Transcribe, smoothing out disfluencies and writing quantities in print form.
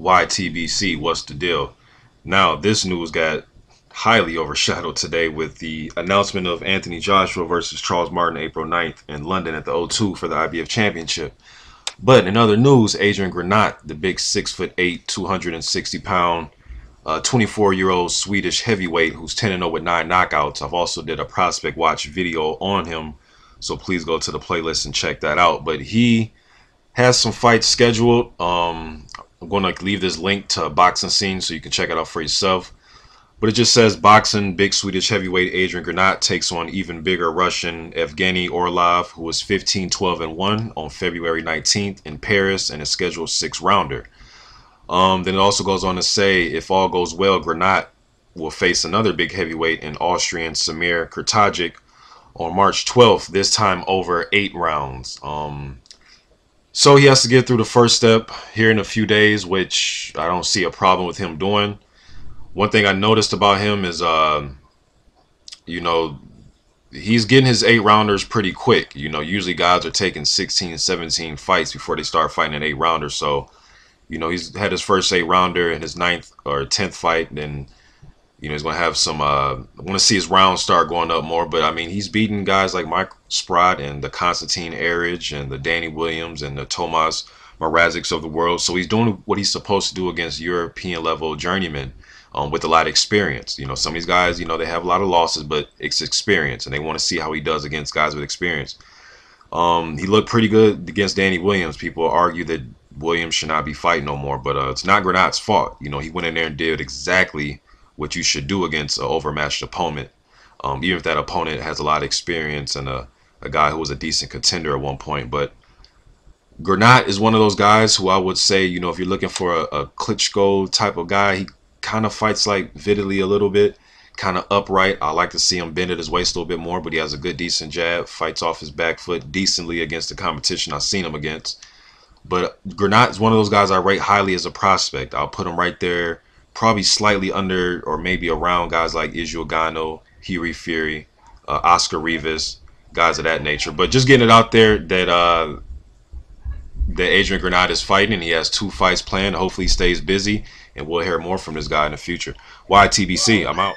YTBC, what's the deal? Now, this news got highly overshadowed today with the announcement of Anthony Joshua versus Charles Martin April 9th in London at the O2 for the IBF Championship. But in other news, Adrian Granat, the big 6'8", 260-pound, 24-year-old Swedish heavyweight who's 10-0 with 9 knockouts. I've also did a prospect watch video on him, so please go to the playlist and check that out. But he has some fights scheduled. I'm going to leave this link to Boxing Scene so you can check it out for yourself. But it just says boxing, big Swedish heavyweight Adrian Granat takes on even bigger Russian Evgeny Orlov, who was 15-12-1 on February 19th in Paris in a scheduled 6-rounder. Then it also goes on to say, if all goes well, Granat will face another big heavyweight in Austrian Samir Kurtagic on March 12th, this time over 8 rounds. So he has to get through the first step here in a few days, which I don't see a problem with him doing. One thing I noticed about him is, you know, he's getting his 8-rounders pretty quick. You know, usually guys are taking 16, 17 fights before they start fighting an 8-rounder. So, you know, he's had his first 8-rounder in his 9th or 10th fight. Then, you know, he's going to have some, I want to see his rounds start going up more. But, I mean, he's beating guys like Mike Sprott and the Konstantin Erich and the Danny Williams and the Tomas Mrazeks of the world. So he's doing what he's supposed to do against European-level journeymen. With a lot of experience. You know, some of these guys, you know, they have a lot of losses, but it's experience, and they want to see how he does against guys with experience. He looked pretty good against Danny Williams. People argue that Williams should not be fighting no more, but it's not Granat's fault. You know, he went in there and did exactly what you should do against an overmatched opponent, even if that opponent has a lot of experience and a guy who was a decent contender at one point. But Granat is one of those guys who I would say, you know, if you're looking for a Klitschko type of guy, he kind of fights like Vitaly a little bit, kind of upright. I like to see him bend at his waist a little bit more, but he has a good, decent jab, fights off his back foot decently against the competition I've seen him against. But Granat is one of those guys I rate highly as a prospect. I'll put him right there, probably slightly under or maybe around guys like Israel Gano, Hiri Fury, Oscar Rivas, guys of that nature. But just getting it out there that Adrian Granat is fighting, and he has 2 fights planned. Hopefully he stays busy, and we'll hear more from this guy in the future. YTBC, I'm out.